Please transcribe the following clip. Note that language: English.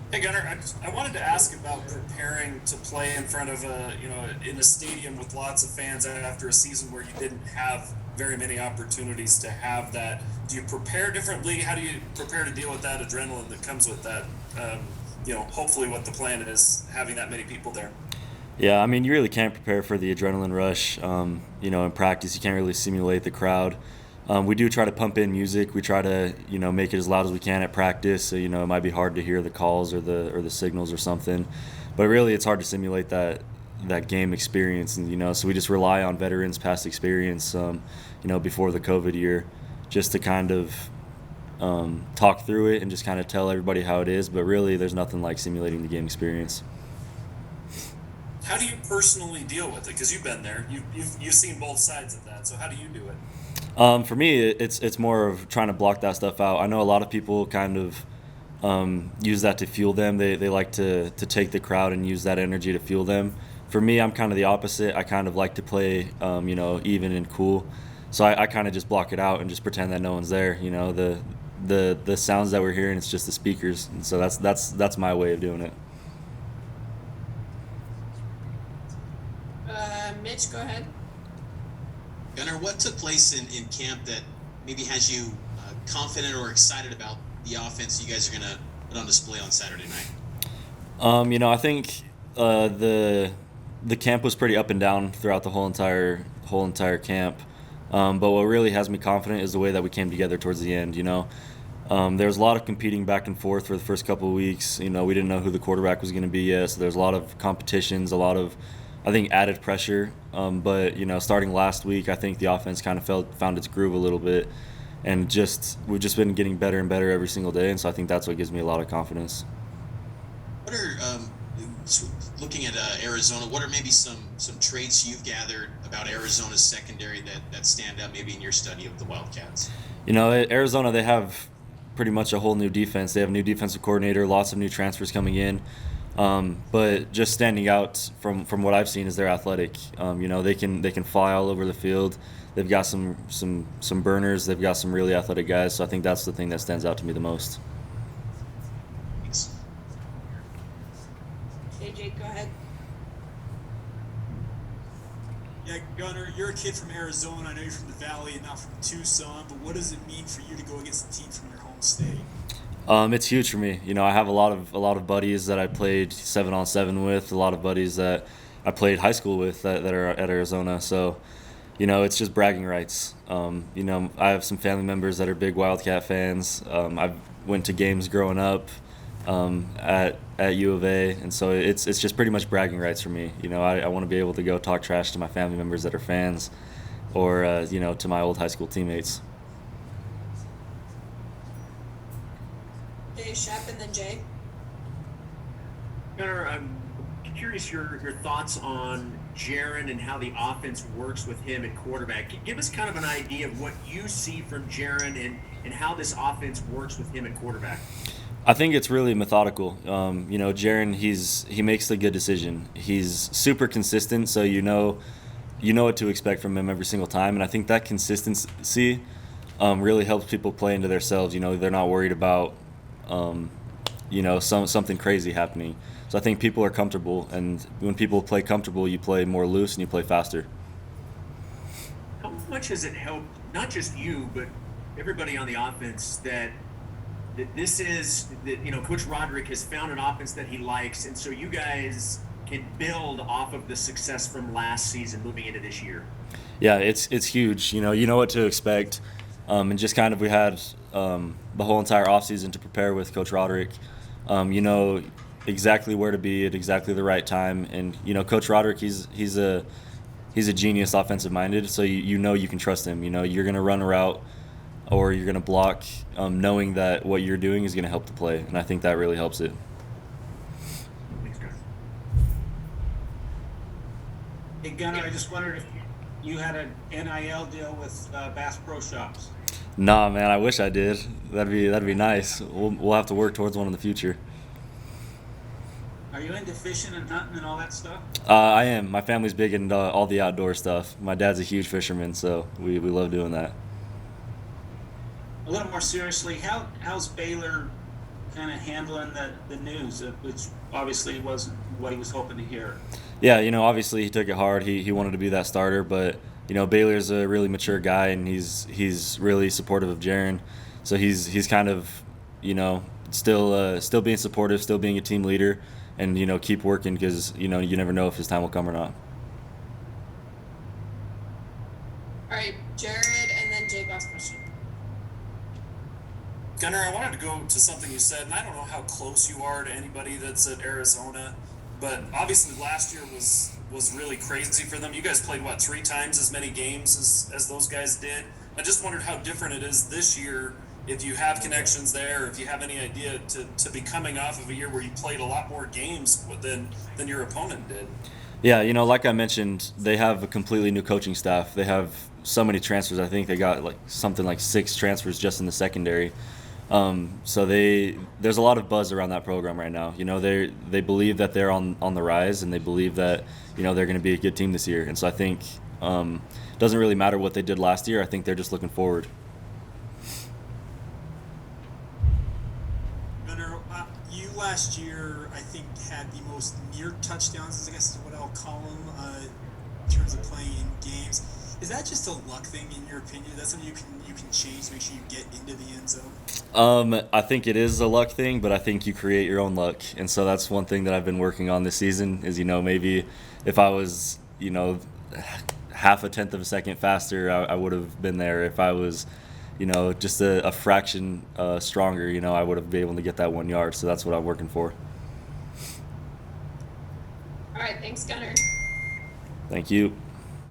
Hey Gunnar, I wanted to ask about preparing to play in front of in a stadium with lots of fans after a season where you didn't have very many opportunities to have that. Do you prepare differently? How do you prepare to deal with that adrenaline that comes with that? Hopefully what the plan is, having that many people there. Yeah, I mean, you really can't prepare for the adrenaline rush. In practice, you can't really simulate the crowd. We do try to pump in music. We try to, make it as loud as we can at practice. So, it might be hard to hear the calls or the signals or something. But really, it's hard to simulate that game experience. And, so we just rely on veterans' past experience, before the COVID year, just to kind of talk through it and just kind of tell everybody how it is. But really, there's nothing like simulating the game experience. How do you personally deal with it? Because you've been there, you've seen both sides of that. So how do you do it? For me, it's more of trying to block that stuff out. I know a lot of people kind of use that to fuel them. They like to take the crowd and use that energy to fuel them. For me, I'm kind of the opposite. I kind of like to play, even and cool. So I kind of just block it out and just pretend that no one's there. The sounds that we're hearing, it's just the speakers. And so that's my way of doing it. Mitch, go ahead. Gunnar, what took place in camp that maybe has you confident or excited about the offense you guys are going to put on display on Saturday night? I think the camp was pretty up and down throughout the whole entire camp. But what really has me confident is the way that we came together towards the end. There was a lot of competing back and forth for the first couple of weeks. We didn't know who the quarterback was going to be yet, so there's a lot of competitions, a lot of, I think, added pressure. But starting last week, I think the offense kind of found its groove a little bit, and we've just been getting better and better every single day. And so I think that's what gives me a lot of confidence. What are looking at Arizona? What are maybe some traits you've gathered about Arizona's secondary that stand out maybe in your study of the Wildcats? Arizona, they have pretty much a whole new defense. They have a new defensive coordinator, lots of new transfers coming in. But just standing out from what I've seen is they're athletic. They can fly all over the field. They've got some burners. They've got some really athletic guys. So I think that's the thing that stands out to me the most. Thanks. AJ, go ahead. Yeah, Gunner, you're a kid from Arizona. I know you're from the Valley and not from Tucson, but what does it mean for you to go against a team from your home state? It's huge for me. I have a lot of buddies that I played 7-on-7 with. A lot of buddies that I played high school with that are at Arizona. So, it's just bragging rights. I have some family members that are big Wildcat fans. I went to games growing up at U of A, and so it's just pretty much bragging rights for me. I want to be able to go talk trash to my family members that are fans, or to my old high school teammates. Jay Shep and then Jay. Gunnar, I'm curious your thoughts on Jaron and how the offense works with him at quarterback. Give us kind of an idea of what you see from Jaron and how this offense works with him at quarterback. I think it's really methodical. Jaron, he makes the good decision. He's super consistent, so you know what to expect from him every single time. And I think that consistency really helps people play into themselves. They're not worried about something crazy happening. So I think people are comfortable, and when people play comfortable, you play more loose and you play faster. How much has it helped, not just you, but everybody on the offense, that this is that Coach Roderick has found an offense that he likes, and so you guys can build off of the success from last season moving into this year. Yeah, it's huge. You know what to expect, and just kind of we had the whole entire offseason to prepare with Coach Roderick. You know exactly where to be at exactly the right time, and Coach Roderick, he's a genius, offensive minded. So you can trust him. You're gonna run a route or you're gonna block, knowing that what you're doing is gonna help the play, and I think that really helps it. Thanks, guys. Hey, Gunner, I just wondered if you had an NIL deal with Bass Pro Shops. Nah, man, I wish I did. That'd be nice. We'll have to work towards one in the future. Are you into fishing and hunting and all that stuff? I am. My family's big into all the outdoor stuff. My dad's a huge fisherman, so we love doing that. A little more seriously, how's Baylor kind of handling the news, which obviously wasn't what he was hoping to hear? Yeah, obviously he took it hard. He wanted to be that starter, but Baylor's a really mature guy, and he's really supportive of Jaron. So he's kind of still being supportive, still being a team leader, and keep working because you never know if his time will come or not. All right, Jared, and then Jake, last question. Gunnar, I wanted to go to something you said, and I don't know how close you are to anybody that's at Arizona, but obviously last year was really crazy for them. You guys played, 3 times as many games as those guys did? I just wondered how different it is this year, if you have connections there, or if you have any idea to be coming off of a year where you played a lot more games than your opponent did. Yeah, like I mentioned, they have a completely new coaching staff. They have so many transfers. I think they got something like 6 transfers just in the secondary. So there's a lot of buzz around that program right now. They believe that they're on the rise, and they believe that they're going to be a good team this year. And so I think it doesn't really matter what they did last year. I think they're just looking forward. Gunnar, you last year, I think, had the most near touchdowns, I guess is what I'll call them, in terms of playing in games. Is that just a luck thing, in your opinion? Is that something you can change to make sure you get into the end zone? I think it is a luck thing, but I think you create your own luck. And so that's one thing that I've been working on this season is, maybe if I was, half a tenth of a second faster, I would have been there. If I was, just a fraction stronger, I would have been able to get that 1 yard. So that's what I'm working for. All right, thanks, Gunnar. Thank you.